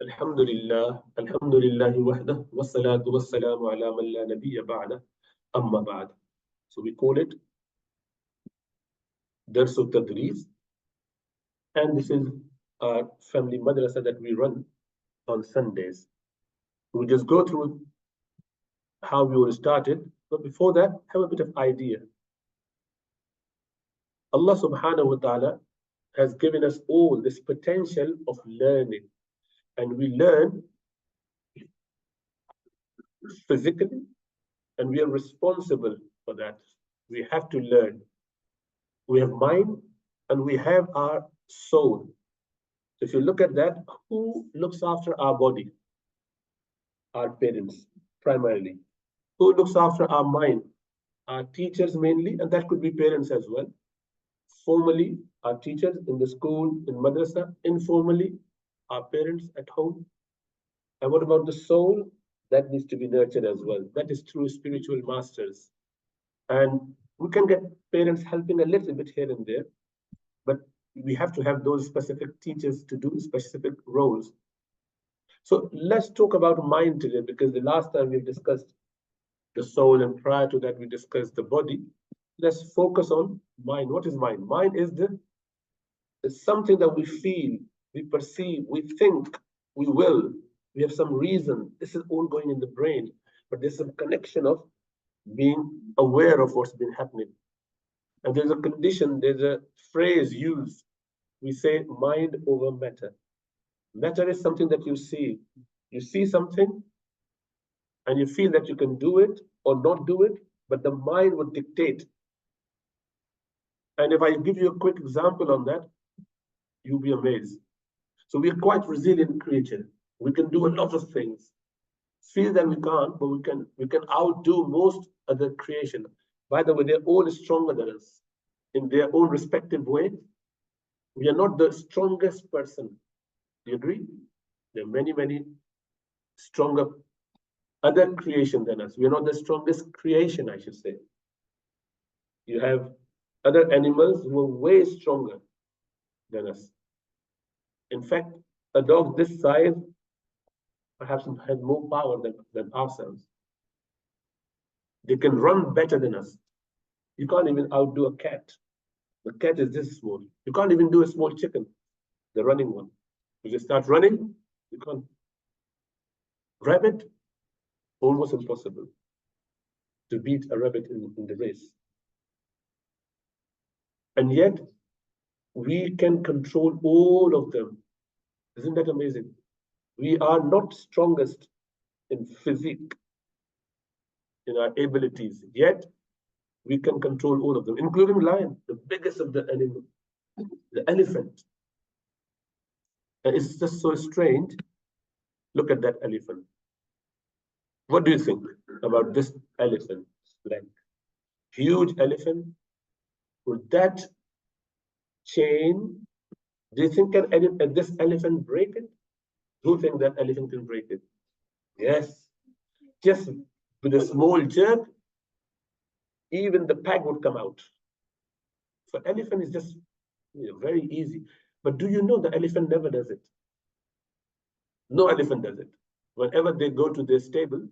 Alhamdulillah, Alhamdulillahi wahdah, wassalatu wassalamu ala man la nabiyya ba'da, amma ba'd. So we call it Dars-o-Tadrees, and this is our family madrasa that we run on Sundays. We just go through how we were started, but before that, have a bit of idea. Allah subhanahu wa ta'ala has given us all this potential of learning, and we learn physically, and we are responsible for that. We have to learn. We have mind and we have our soul. If you look at that, who looks after our body? Our parents, primarily. Who looks after our mind? Our teachers mainly, and that could be parents as well. Formally, our teachers in the school, in madrasa. Informally, our parents at home. And what about the soul? That needs to be nurtured as well. That is through spiritual masters. And we can get parents helping a little bit here and there, but we have to have those specific teachers to do specific roles. So let's talk about mind today, because the last time we discussed the soul and prior to that we discussed the body. Let's focus on mind. What is mind? Mind is something that we feel, we perceive, we think, we will. We have some reason. This is all going in the brain, but there's some connection of being aware of what's been happening. And there's a condition, there's a phrase used. We say mind over matter. Matter is something that you see. You see something and you feel that you can do it or not do it, but the mind would dictate. And if I give you a quick example on that, you'll be amazed. So we are quite resilient creature. We can do a lot of things. Feel that we can't, but we can outdo most other creation. By the way, they're all stronger than us in their own respective way. We are not the strongest person. Do you agree? There are many, many stronger other creation than us. We are not the strongest creation, I should say. You have other animals who are way stronger than us. In fact, a dog this size perhaps has more power than ourselves. They can run better than us. You can't even outdo a cat. The cat is this small. You can't even do a small chicken, the running one. You just start running, you can't. Rabbit, almost impossible to beat a rabbit in the race. And yet, we can control all of them. Isn't that amazing? We are not strongest in physique, in our abilities, yet we can control all of them, including lion, the biggest of the animals, the elephant. And it's just so strange. Look at that elephant. What do you think about this elephant's leg? Huge elephant. Would that chain, do you think can this elephant break it? Who think that elephant can break it? Yes. Just with a small jerk, even the peg would come out. For elephant is just very easy. But do you know the elephant never does it? No elephant does it. Whenever they go to their stable,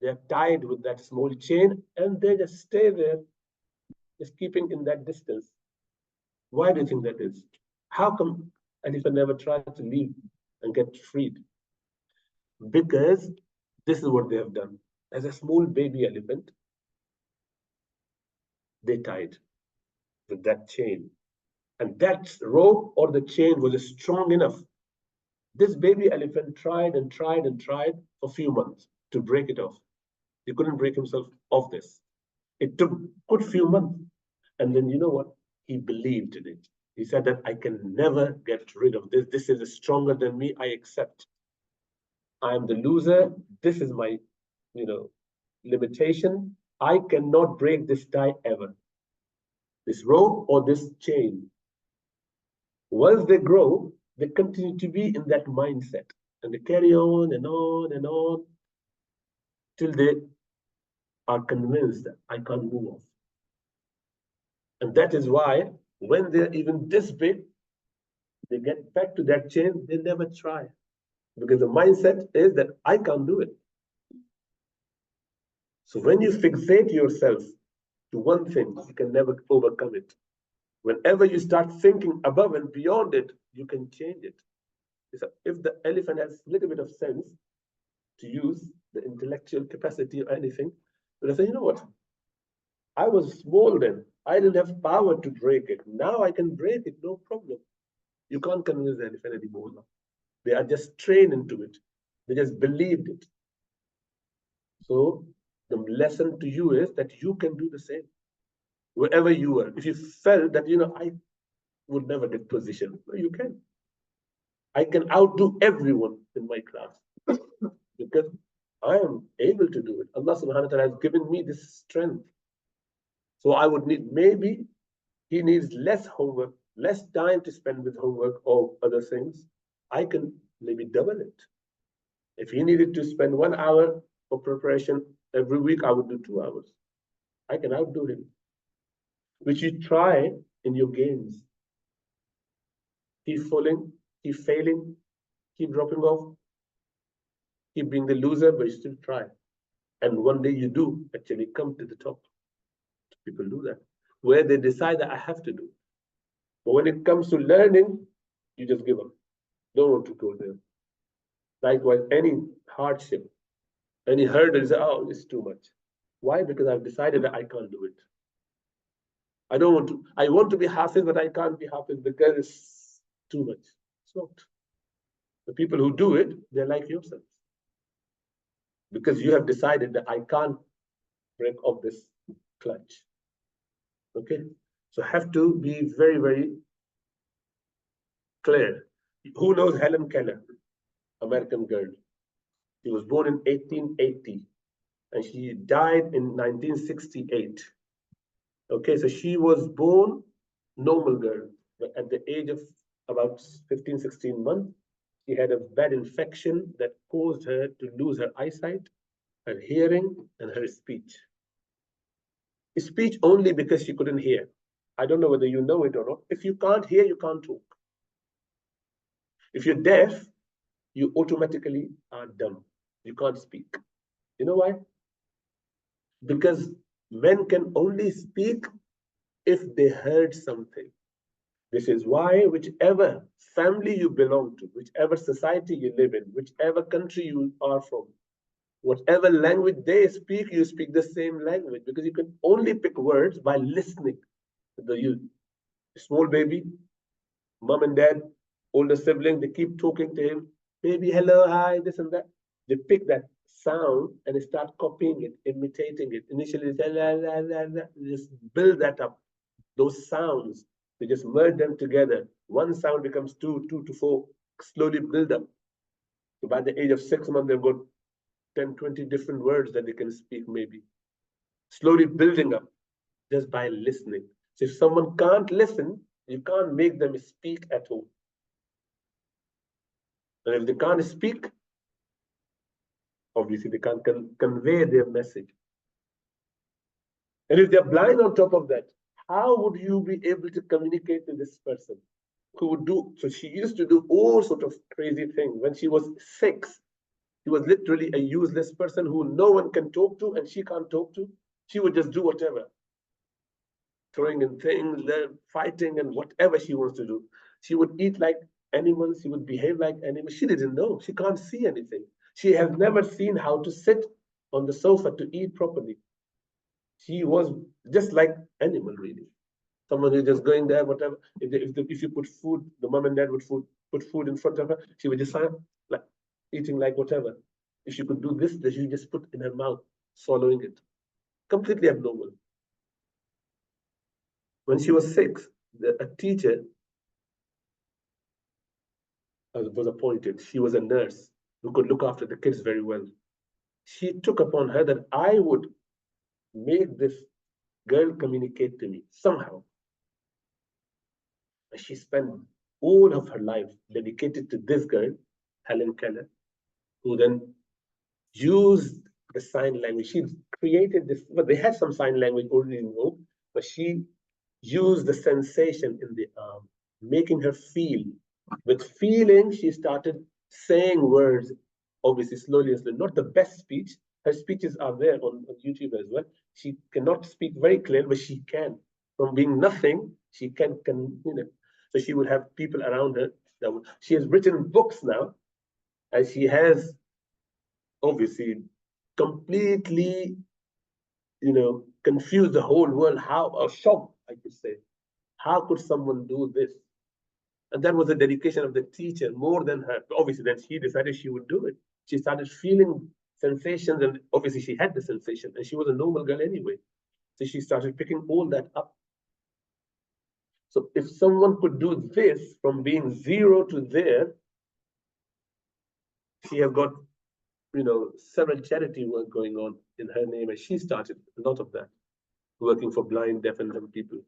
they're tied with that small chain and they just stay there, just keeping in that distance. Why do you think that is? How come elephant never tries to leave and get freed? Because this is what they have done. As a small baby elephant, they tied with that chain. And that rope or the chain was strong enough. This baby elephant tried and tried and tried for a few months to break it off. He couldn't break himself off this. It took a good few months. And then you know what? He believed in it. He said that I can never get rid of this. This is stronger than me. I accept. I am the loser. This is my, limitation. I cannot break this tie ever. This rope or this chain. Once they grow, they continue to be in that mindset. And they carry on and on and on till they are convinced that I can't move off. And that is why when they're even this big, they get back to that chain, they never try. because the mindset is that I can't do it. So when you fixate yourself to one thing, you can never overcome it. Whenever you start thinking above and beyond it, you can change it. If the elephant has a little bit of sense to use the intellectual capacity or anything, but I say, you know what? I was small then. I didn't have power to break it. Now I can break it, no problem. You can't convince the elephant anymore now. They are just trained into it. They just believed it. So the lesson to you is that you can do the same. Wherever you are. If you felt that, I would never get position, you can. I can outdo everyone in my class because I am able to do it. Allah subhanahu wa ta'ala has given me this strength. So I would need, maybe he needs less homework, less time to spend with homework or other things. I can maybe double it. If he needed to spend 1 hour for preparation every week, I would do 2 hours. I can outdo him. Which you try in your games. Keep falling, keep failing, keep dropping off, keep being the loser, but you still try. And one day you do actually come to the top. People do that, where they decide that I have to do it. But when it comes to learning, you just give up. Don't want to go there. Likewise, any hardship, any hurdle, is, oh, it's too much. Why? Because I've decided that I can't do it. I don't want to. I want to be hafiz, but I can't be hafiz because it's too much. It's not. The people who do it, they're like yourselves. Because you have decided that I can't break off this clutch. Okay? So have to be very, very clear. Who knows Helen Keller, American girl? She was born in 1880 and she died in 1968. Okay, so she was born normal girl, but at the age of about 15, 16 months, she had a bad infection that caused her to lose her eyesight, her hearing, and her speech. Speech only because she couldn't hear. I don't know whether you know it or not. If you can't hear, you can't talk. If you're deaf, you automatically are dumb. You can't speak. You know why? Because men can only speak if they heard something. This is why whichever family you belong to, whichever society you live in, whichever country you are from, whatever language they speak, you speak the same language because you can only pick words by listening to the small baby, mom and dad, older sibling, they keep talking to him, baby, hello, hi, this and that. They pick that sound and they start copying it, imitating it. Initially, they la, la, la, la, just build that up. Those sounds, they just merge them together. One sound becomes two, two to four, slowly build up. So by the age of 6 months, they've got 10, 20 different words that they can speak maybe. Slowly building up just by listening. So if someone can't listen, you can't make them speak at all. And if they can't speak, obviously they can't convey their message. And if they're blind on top of that, how would you be able to communicate with this person who would do? So she used to do all sorts of crazy things. When she was 6, she was literally a useless person who no one can talk to and she can't talk to. She would just do whatever. Throwing in things, fighting and whatever she wants to do. She would eat like animals. She would behave like animals. She didn't know. She can't see anything. She has never seen how to sit on the sofa to eat properly. She was just like animal, really. Someone who's just going there, whatever. If you put food, the mom and dad would put food in front of her. She would just start like eating like whatever. If she could do this, then she just put in her mouth, swallowing it. Completely abnormal. When she was 6, a teacher was appointed. She was a nurse who could look after the kids very well. She took upon her that I would make this girl communicate to me somehow. And she spent all of her life dedicated to this girl, Helen Keller, who then used the sign language. She created this, well, they had some sign language already in vogue, but she used the sensation in the arm, making her feel. With feeling, she started saying words, obviously slowly and slowly. Not the best speech. Her speeches are there on YouTube as well. She cannot speak very clear, but she can. From being nothing, she can So she would have people around her. She has written books now, and she has obviously completely, confused the whole world. How, or shocked, I could say. How could someone do this? And that was the dedication of the teacher more than her. Obviously, then she decided she would do it. She started feeling sensations, and obviously she had the sensation, and she was a normal girl anyway. So she started picking all that up. So if someone could do this from being zero to there, she has got, several charity work going on in her name, and she started a lot of that, working for blind, deaf, and dumb people.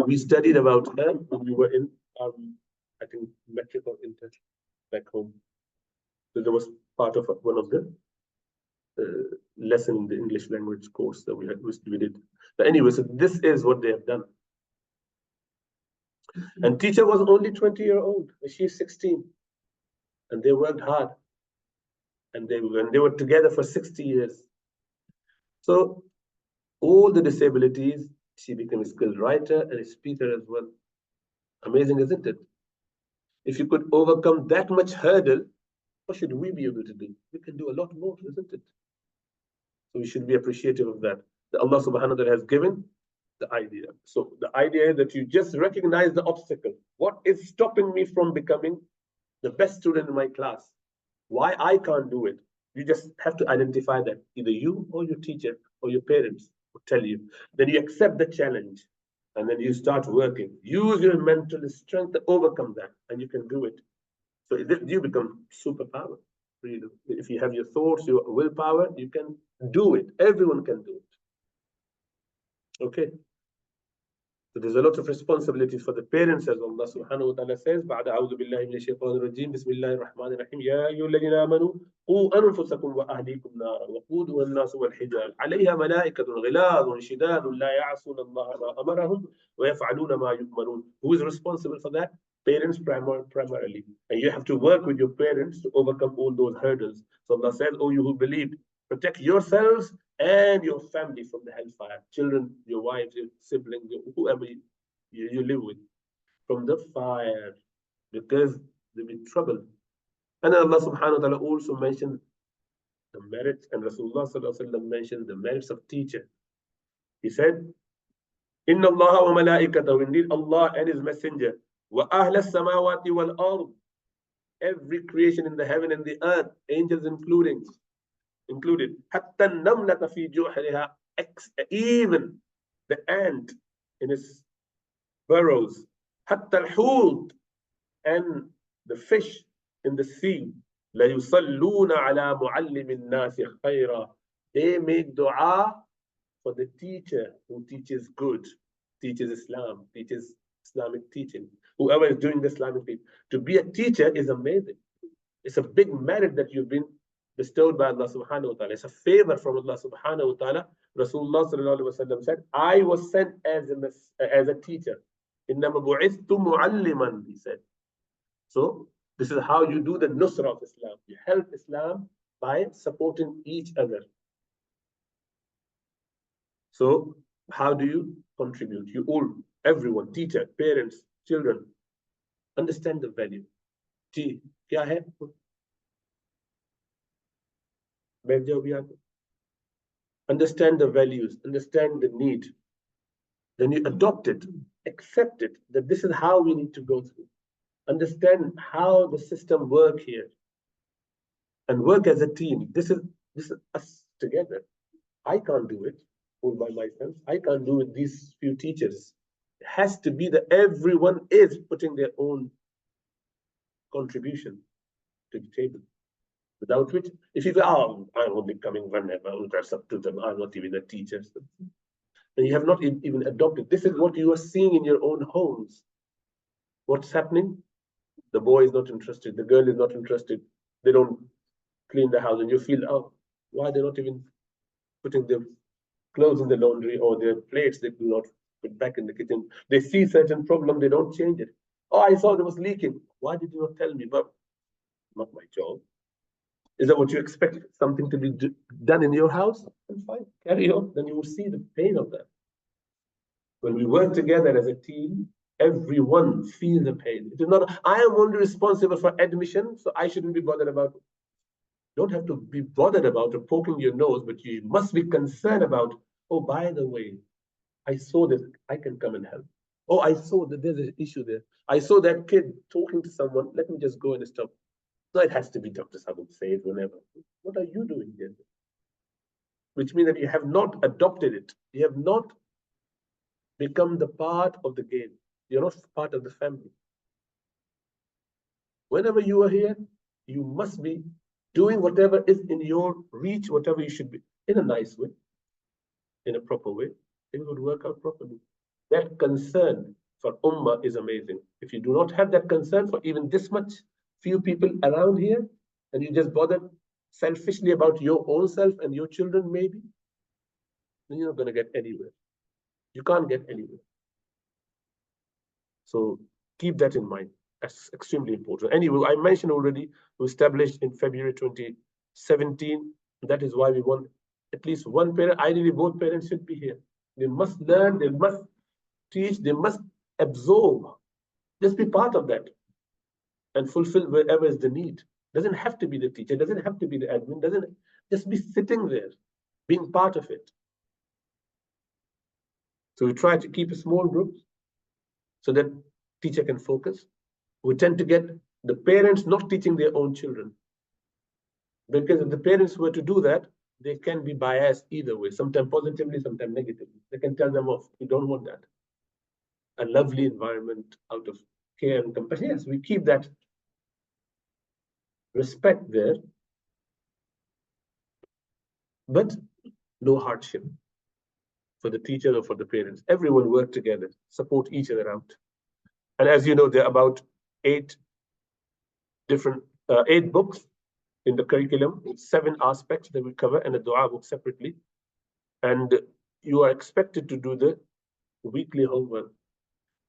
We studied about her when we were in, I think, metric or inter back home. So there was part of one of the lesson in the English language course that we did. But anyway, so this is what they have done. And teacher was only 20-year-old. She's 16. And they worked hard. And they were together for 60 years. So all the disabilities, she became a skilled writer and a speaker as well. Amazing, isn't it? If you could overcome that much hurdle, what should we be able to do? We can do a lot more, isn't it? So we should be appreciative of that. That Allah subhanahu wa ta'ala has given the idea. So the idea is that you just recognize the obstacle. What is stopping me from becoming the best student in my class? Why I can't do it? You just have to identify that. Either you or your teacher or your parents will tell you. Then you accept the challenge, and then you start working. Use your mental strength to overcome that, and you can do it. So you become superpower. If you have your thoughts, your willpower, you can do it. Everyone can do it. Okay. So there's a lot of responsibilities for the parents, as Allah subhanahu wa ta'ala says, بعد أعوذ بالله من الشيطان الرجيم بسم الله الرحمن الرحيم يا أيها الذين آمنوا قوا أنفسكم وأهليكم نارا وقودها الناس والحجار عليها ملائكة غلاظ شداد لا يعصون الله ما أمرهم ويفعلون ما يؤمرون. Who is responsible for that? Parents primarily. And you have to work with your parents to overcome all those hurdles. So Allah says, oh, you who believed, protect yourselves and your family from the hellfire. Children, your wives, your siblings, whoever you live with, from the fire, because they'll be in trouble. And Allah subhanahu wa ta'ala also mentioned the merits, and Rasulullah sallallahu alaihi wasallam mentioned the merits of teacher. He said, Inna Allah wa malaikatahu, indeed Allah and His Messenger, wa ahla samawati wal ard, every creation in the heaven and the earth, angels included, hatta namlata fi juhriha, even the ant in its burrows, hatta al-hut, and the fish in the sea, la yusalluna ala muallimin nasi khayra, they make dua for the teacher who teaches good, teaches Islam, teaches Islamic teaching. Whoever is doing the Islamic teaching, to be a teacher is amazing. It's a big merit that you've been bestowed by Allah subhanahu wa ta'ala. It's a favor from Allah subhanahu wa ta'ala. Rasulullah sallallahu alaihi wasallam said, I was sent as a teacher. إِنَّمَا بُعِثْتُ مُعَلِّمًا, he said. So this is how you do the nusra of Islam. You help Islam by supporting each other. So how do you contribute? You all, everyone, teacher, parents, children, understand the value. Ji, kya hai? Understand the values, understand the need. Then you adopt it, accept it, that this is how we need to go through. Understand how the system works here. And work as a team. This is us together. I can't do it all by myself. I can't do it with these few teachers. It has to be that everyone is putting their own contribution to the table. Without which, if you say, oh, I'm only coming whenever, that's up to them, I'm not even a teacher. Then you have not even adopted. This is what you are seeing in your own homes. What's happening? The boy is not interested, the girl is not interested, they don't clean the house, and you feel, oh, why they're not even putting their clothes in the laundry, or their plates they do not put back in the kitchen. They see certain problem, they don't change it. Oh, I saw there was leaking. Why did you not tell me? But not my job. Is that what you expect? Something to be done in your house? Then fine, carry on. Then you will see the pain of that. When we work together as a team, everyone feels the pain. It is not, I am only responsible for admission, so I shouldn't be bothered about it. You don't have to be bothered about or poking your nose, but you must be concerned about, oh, by the way, I saw this, I can come and help. Oh, I saw that there's an issue there. I saw that kid talking to someone, let me just go and stop. No, it has to be Dr. Sabuk say it whenever. What are you doing there? Which means that you have not adopted it. You have not become the part of the game. You're not part of the family. Whenever you are here, you must be doing whatever is in your reach, whatever you should be, in a nice way, in a proper way. It would work out properly. That concern for Ummah is amazing. If you do not have that concern for even this much few people around here, and you just bother selfishly about your own self and your children, maybe, then you're not going to get anywhere. You can't get anywhere. So keep that in mind. That's extremely important. Anyway, I mentioned already, we established in February 2017. That is why we want at least one parent. Ideally, both parents should be here. They must learn, they must teach, they must absorb. Just be part of that and fulfill wherever is the need. Doesn't have to be the teacher, doesn't have to be the admin, doesn't just be sitting there, being part of it. So we try to keep a small group so that teacher can focus. We tend to get the parents not teaching their own children. Because if the parents were to do that, they can be biased either way, sometimes positively, sometimes negatively. They can tell them off. We don't want that. A lovely environment out of care and compassion. Yes, we keep that respect there, but no hardship for the teacher or for the parents. Everyone work together, support each other out. And as you know, there are about 8 books in the curriculum, 7 aspects that we cover, and a dua book separately. And you are expected to do the weekly homework.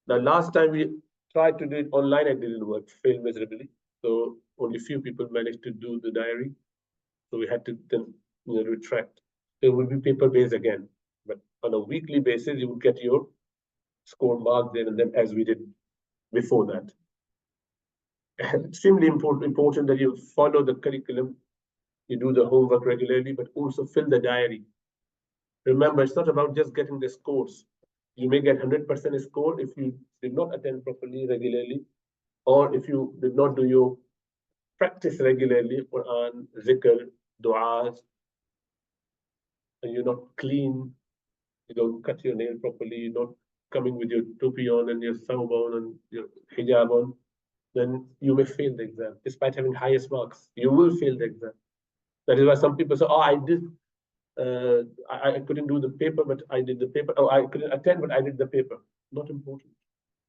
Now, last time we tried to do it online, it didn't work, failed miserably. So only few people managed to do the diary. So we had to then retract. It will be paper-based again. But on a weekly basis, you would get your score marked there and then, as we did before that. Extremely important that you follow the curriculum, you do the homework regularly, but also fill the diary. Remember, it's not about just getting the scores. You may get 100% score if you did not attend properly regularly, or if you did not do your practice regularly, Quran, zikr, du'as, and you're not clean, you don't cut your nail properly, you're not coming with your topi on and your thawb on and your hijab on, then you may fail the exam. Despite having highest marks, you will fail the exam. That is why some people say, oh, I couldn't do the paper, but I did the paper. Oh, I couldn't attend, but I did the paper. Not important.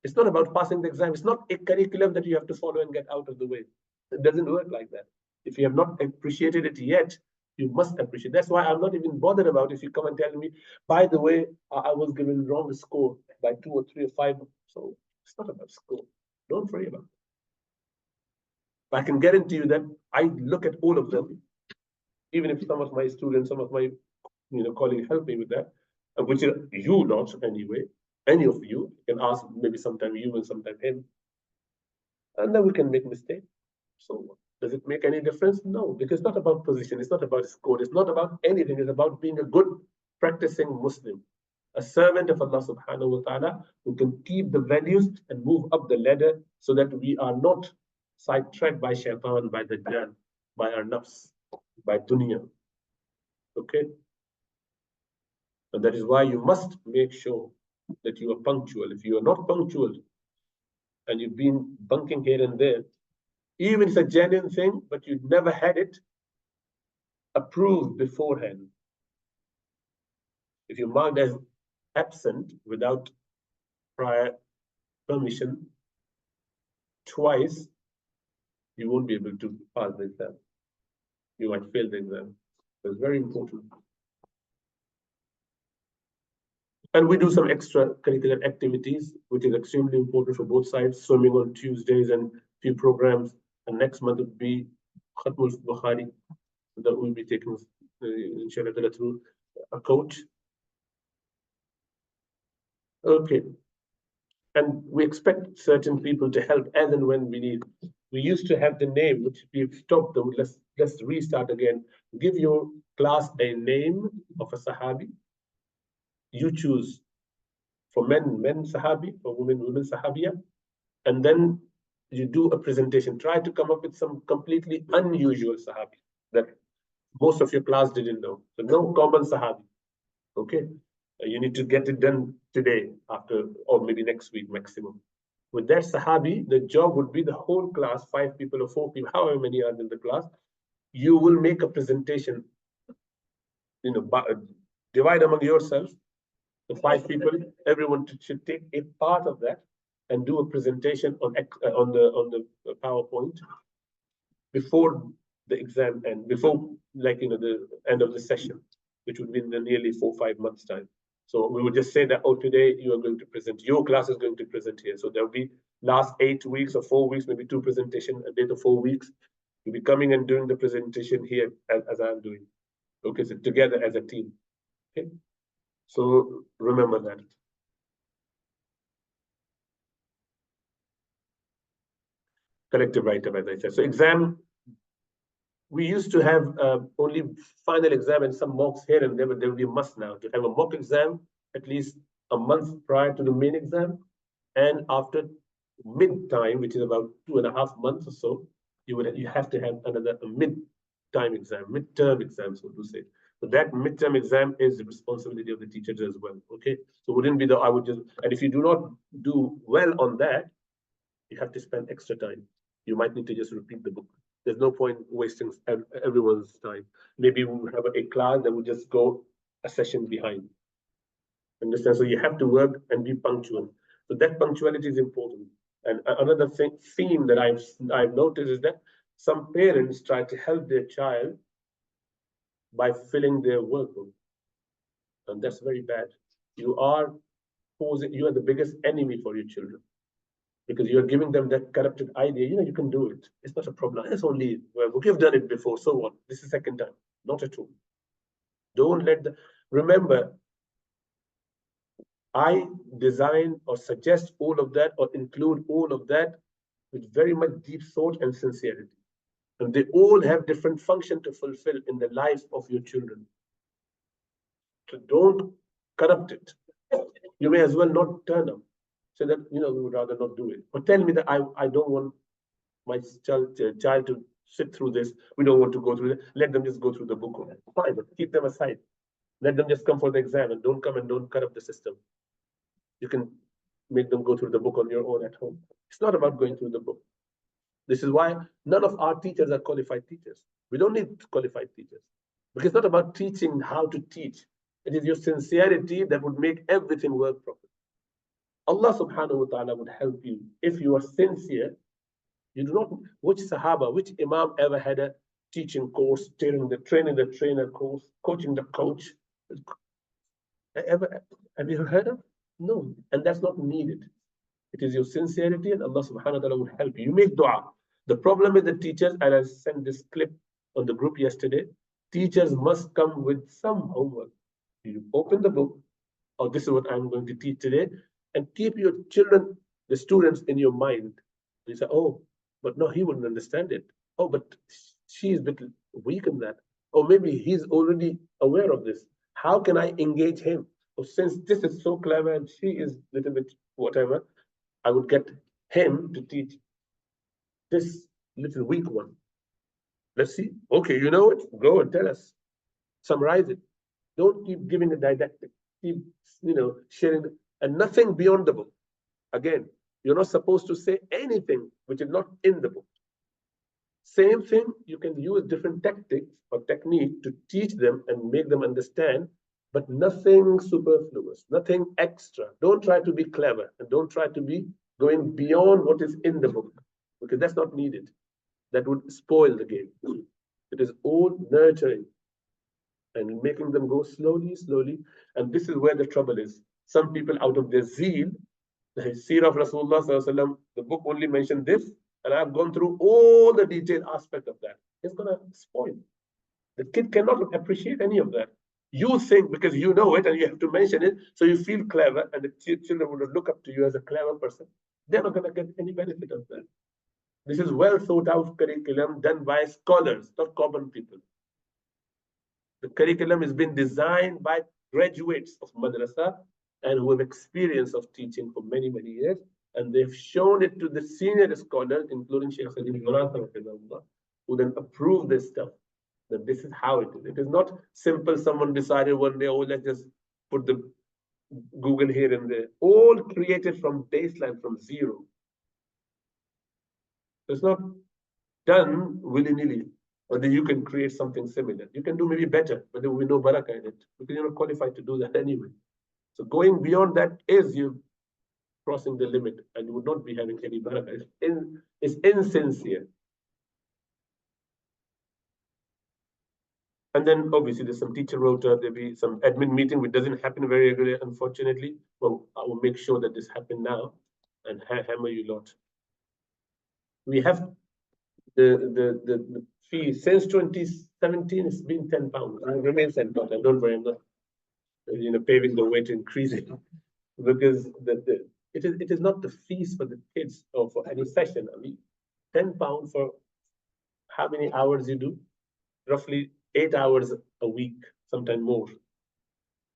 It's not about passing the exam. It's not a curriculum that you have to follow and get out of the way. It doesn't work like that. If you have not appreciated it yet, you must appreciate. That's why I'm not even bothered about if you come and tell me, by the way, I was given wrong score by 2 or 3 or 5. So it's not about score. Don't worry about it. I can guarantee you that I look at all of them, even if some of my students, some of my colleagues help me with that, which are you not anyway. Any of you can ask, maybe sometime you and sometime him, and then we can make mistakes. So does it make any difference? No, because it's not about position, it's not about score, it's not about anything. It's about being a good practicing Muslim, a servant of Allah subhanahu wa ta'ala, who can keep the values and move up the ladder so that we are not sidetracked by shaitan, by the dajjal, by our nafs, by dunya. Okay? And that is why you must make sure that you are punctual. If you are not punctual and you've been bunking here and there, even if it's a genuine thing, but you never had it approved beforehand. If you're marked as absent without prior permission twice, you won't be able to pass the exam. You might fail the exam. So it's very important. And we do some extracurricular activities, which is extremely important for both sides. Swimming on Tuesdays and few programs And next month would be Khatmul Bukhari. That will be taken, inshallah, through a coach. Okay. And we expect certain people to help as and when we need. We used to have the name, which we've stopped. Let's restart again. Give your class a name of a Sahabi. You choose for men Sahabi, for women Sahabiya. And then you do a presentation. Try to come up with some completely unusual Sahabi that most of your class didn't know. So no common Sahabi. Okay. You need to get it done today, after, or maybe next week maximum. With that Sahabi, the job would be the whole class, 5 people or 4 people, however many are in the class. You will make a presentation, divide among yourselves, the 5 people, everyone should take a part of that and do a presentation on the PowerPoint before the exam end, before the end of the session, which would be in the nearly 4 or 5 months time. So we would just say that, oh, today you are going to present, your class is going to present here. So there'll be last 8 weeks or 4 weeks, maybe 2 presentations a day to 4 weeks. You'll be coming and doing the presentation here as I'm doing. Okay, so together as a team. Okay, so remember that. Collective write-up, as I said. So exam, we used to have only final exam and some mocks here and there, but there will be a must now to have a mock exam at least a month prior to the main exam, and after mid-time, which is about 2.5 months or so, you have to have another mid-time exam, mid-term exam, so to say. So that mid-term exam is the responsibility of the teachers as well. Okay, so wouldn't be I would just, and if you do not do well on that, you have to spend extra time. You might need to just repeat the book. There's no point wasting everyone's time. Maybe we have a class that would just go a session behind. Understand? So you have to work and be punctual. So that punctuality is important. And another theme that I've noticed is that some parents try to help their child by filling their workbook, and that's very bad. You are the biggest enemy for your children, because you're giving them that corrupted idea. You can do it. It's not a problem. It's only workbook. You've done it before. So what? This is the second time. Not at all. Don't let remember, I design or suggest all of that or include all of that with very much deep thought and sincerity. And they all have different function to fulfill in the life of your children. So don't corrupt it. You may as well not turn up. So that, we would rather not do it. Or tell me that I don't want my child to sit through this. We don't want to go through it. Let them just go through the book. Fine, but keep them aside. Let them just come for the exam and don't come and don't corrupt the system. You can make them go through the book on your own at home. It's not about going through the book. This is why none of our teachers are qualified teachers. We don't need qualified teachers. Because it's not about teaching how to teach. It is your sincerity that would make everything work properly. Allah subhanahu wa ta'ala would help you if you are sincere. You do not, which Sahaba, which Imam ever had a teaching course, training the trainer course, coaching the coach? Have you heard of? No, and that's not needed. It is your sincerity, and Allah subhanahu wa ta'ala will help you. You make dua. The problem with the teachers, and I sent this clip on the group yesterday, teachers must come with some homework. You open the book, or this is what I'm going to teach today, and keep your children, the students, in your mind. You say, oh, but no, he wouldn't understand it. Oh, but she is a bit weak in that. Or maybe he's already aware of this. How can I engage him? Oh, since this is so clever and she is a little bit whatever, I would get him to teach this little weak one. Let's see. Okay, you know it? Go and tell us. Summarize it. Don't keep giving a didactic. Keep, sharing and nothing beyond the book. Again, you're not supposed to say anything which is not in the book. Same thing, you can use different tactics or technique to teach them and make them understand, but nothing superfluous, nothing extra. Don't try to be clever and don't try to be going beyond what is in the book, because that's not needed. That would spoil the game. It is all nurturing and making them go slowly, slowly. And this is where the trouble is. Some people, out of their zeal, the Seerah of Rasulullah, the book only mentioned this, and I've gone through all the detailed aspect of that, it's going to spoil. The kid cannot appreciate any of that. You think because you know it and you have to mention it, so you feel clever, and the children will look up to you as a clever person. They're not going to get any benefit of that. This is well thought out curriculum done by scholars, not common people. The curriculum has been designed by graduates of madrasa and who have experience of teaching for many, many years. And they've shown it to the senior scholars, including Sheikh Salim who then approve this stuff, that this is how it is. It is not simple, someone decided one day, oh, let's just put the Google here and there. All created from baseline, from zero. It's not done willy-nilly. Or then you can create something similar. You can do maybe better, but there will be no barakah in it, because you're not qualified to do that anyway. So going beyond that is you crossing the limit, and you would not be having any barakah. It's insincere. And then obviously there's some teacher rota, there'll be some admin meeting, which doesn't happen very regularly, unfortunately. Well, I will make sure that this happens now and hammer you lot. We have the fee since 2017. It's been £10. It remains £10. And don't worry, I'm not paving the way to increase it, because it is not the fees for the kids or for any session. I mean, £10 for how many hours you do? Roughly 8 hours a week, sometimes more.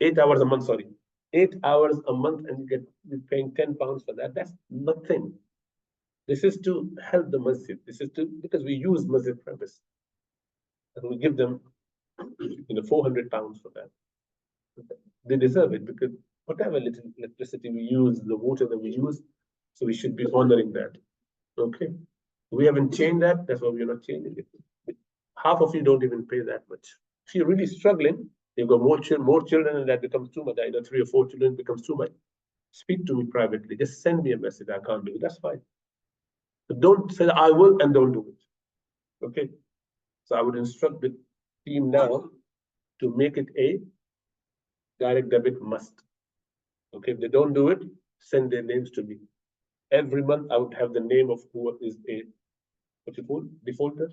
8 hours a month, sorry. 8 hours a month, and you're paying £10 for that. That's nothing. This is to help the masjid. This is because we use masjid premise. And we give them £400 for that. They deserve it, because whatever little electricity we use, the water that we use, so we should be honoring that. Okay. We haven't changed that, that's why we're not changing it. Half of you don't even pay that much. If you're really struggling, you've got more children, and that becomes too much. Either 3 or 4 children becomes too much. Speak to me privately. Just send me a message. I can't do it. That's fine. But don't say I will and don't do it. Okay. So I would instruct the team now to make it a direct debit must. Okay. If they don't do it, send their names to me. Every month I would have the name of who is a defaulter.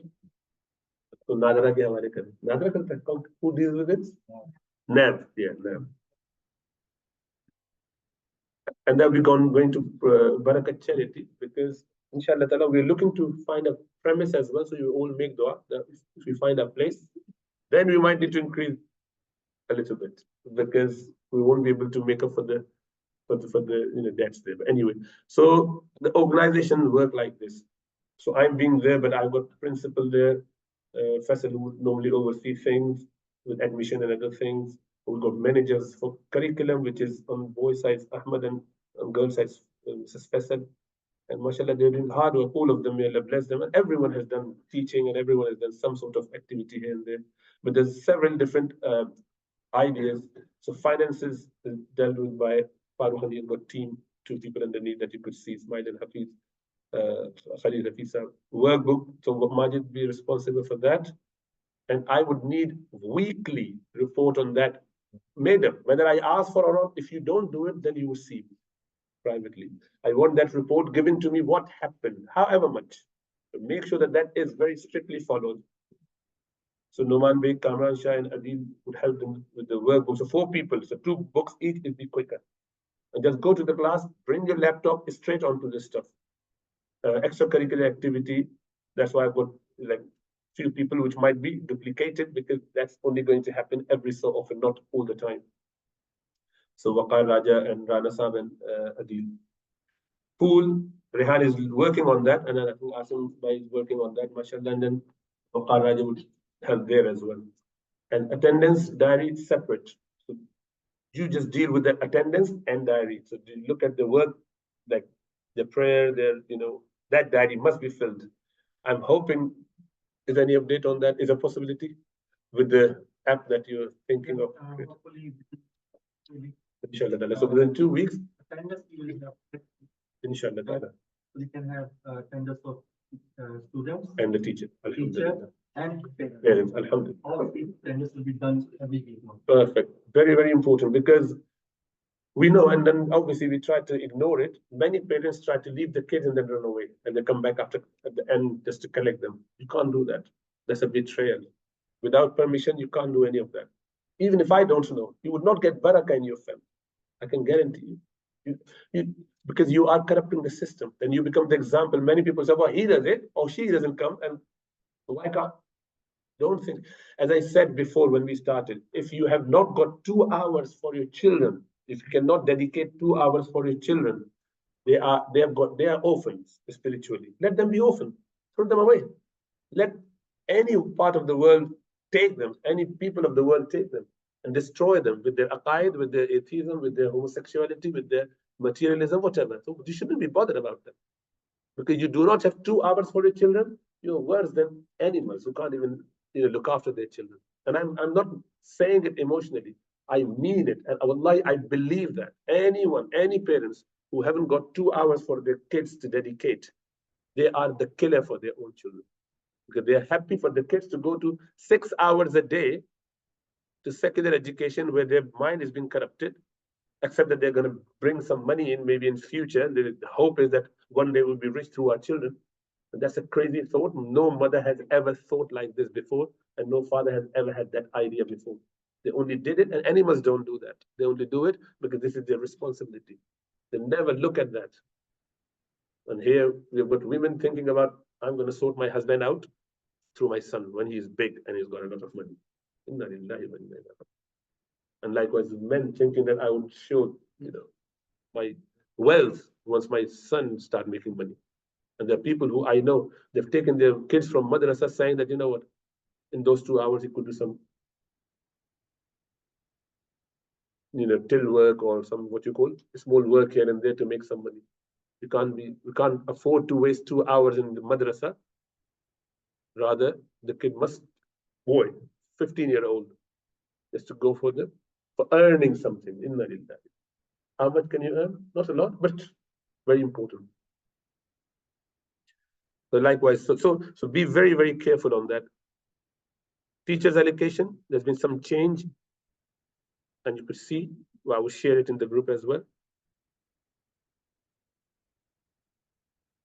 So Nadra ke hamare kare. Nadra karta hai. Who deals with it? NAV. Yeah, NAV. And then we're going to Barakat Charity, because inshallah ta'ala, we're looking to find a premise as well. So you all make dua. If we find a place, then we might need to increase a little bit, because we won't be able to make up for the debts there. But anyway, so the organization work like this. So I'm being there, but I've got principal there, Faisal, who would normally oversee things with admission and other things. We've got managers for curriculum, which is on boys' sides, Ahmad, and on girls' sides, Mrs. Faisal. And mashallah, they're doing hard work, all of them, may Allah bless them. And everyone has done teaching, and everyone has done some sort of activity here and there. But there's several different ideas. So finances is dealt with by Farooq, and you've got team, 2 people underneath that you could see, Ismail and Hafiz, Khalid Hafisa. Workbook, so Majid be responsible for that. And I would need weekly report on that. Madam, whether I ask for or not, if you don't do it, then you will see privately. I want that report given to me, what happened, however much. So make sure that that is very strictly followed. So Noman Beg, Kamran Shah, and Adil would help them with the workbook. So 4 people, so 2 books each, will be quicker. And just go to the class, bring your laptop straight onto this stuff. Extracurricular activity, that's why I've got like few people which might be duplicated, because that's only going to happen every so often, not all the time. So Waqar Raja and Rana Saab and Adil. Pool, Rehan is working on that, and I think Asim Bhai is working on that, mashallah, and then Waqar Raja would help there as well. And attendance diary separate. So you just deal with the attendance and diary. So you look at the work, like the prayer, that diary must be filled. I'm hoping, is there any update on that? Is a possibility with the app that you're thinking of? Hopefully, inshallah. So within 2 weeks, inshallah. We can have attendance of students and the teacher. And parents. Alhamdulillah. All of these attendance will be done every week. Perfect. Very, very important, because We know, and then obviously we try to ignore it. Many parents try to leave the kids and then run away, and they come back at the end just to collect them. You can't do that. That's a betrayal. Without permission, you can't do any of that. Even if I don't know, you would not get barakah in your family. I can guarantee you. Because you are corrupting the system. Then you become the example. Many people say, well, he does it, or she doesn't come, and why can't? Don't think. As I said before when we started, if you have not got 2 hours for your children, if you cannot dedicate 2 hours for your children, they are orphans spiritually. Let them be orphans. Throw them away. Let any part of the world take them, any people of the world take them and destroy them with their aqaid, with their atheism, with their homosexuality, with their materialism, whatever. So you shouldn't be bothered about them. Because you do not have 2 hours for your children, you're worse than animals who can't even look after their children. And I'm not saying it emotionally. I mean it. And wallahi, I believe that any parents who haven't got 2 hours for their kids to dedicate, they are the killer for their own children. Because they are happy for the kids to go to 6 hours a day to secular education where their mind is being corrupted, except that they're going to bring some money in maybe in future. The hope is that one day we'll be rich through our children. And that's a crazy thought. No mother has ever thought like this before, and no father has ever had that idea before. They only did it, and animals don't do that. They only do it because this is their responsibility. They never look at that. And here we've got women thinking about, I'm going to sort my husband out through my son when he's big and he's got a lot of money. And likewise, men thinking that I would show, my wealth once my son start making money. And there are people who I know, they've taken their kids from madrasa saying that, you know what, in those 2 hours, he could do some, till work or some, what you call, small work here and there to make some money. We can't afford to waste 2 hours in the madrasa. Rather, the kid must, 15-year-old, is to go for earning something. Inna lillahi. How much can you earn? Not a lot, but very important. So likewise, so be very, very careful on that. Teachers allocation, there's been some change, and you could see, I will share it in the group as well.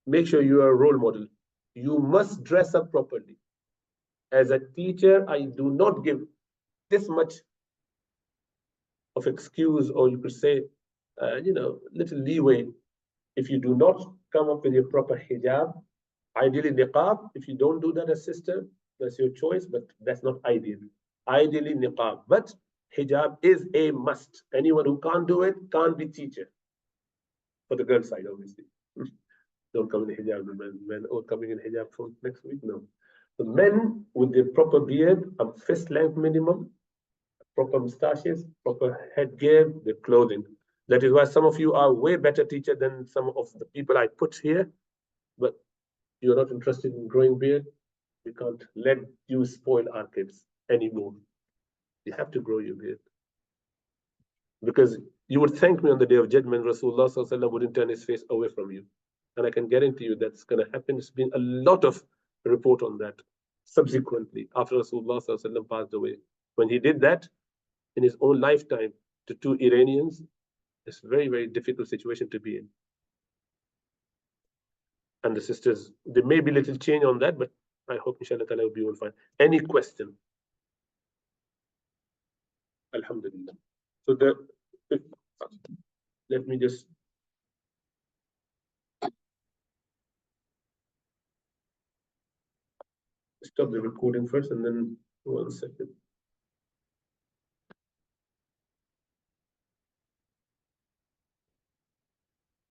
Make sure you are a role model. You must dress up properly. As a teacher, I do not give this much of excuse, or you could say, little leeway. If you do not come up with your proper hijab, ideally niqab, if you don't do that as sister, that's your choice, but that's not ideal. Ideally niqab, but hijab is a must. Anyone who can't do it can't be teacher. For the girl side, obviously. Don't come in hijab, men all coming in hijab from next week, no. The men with their proper beard, a fist length minimum, proper moustaches, proper headgear, their clothing. That is why some of you are way better teacher than some of the people I put here, but you're not interested in growing beard. We can't let you spoil our kids anymore. You have to grow your beard. Because you would thank me on the day of judgment, Rasulullah sallallahu alaihi wasallam wouldn't turn his face away from you. And I can guarantee you that's going to happen. There's been a lot of report on that subsequently after Rasulullah sallallahu alaihi wasallam passed away. When he did that in his own lifetime to 2 Iranians, it's a very, very difficult situation to be in. And the sisters, there may be little change on that, but I hope inshallah ta'ala will be all fine. Any question? Alhamdulillah. So let me just stop the recording first and then 1 second.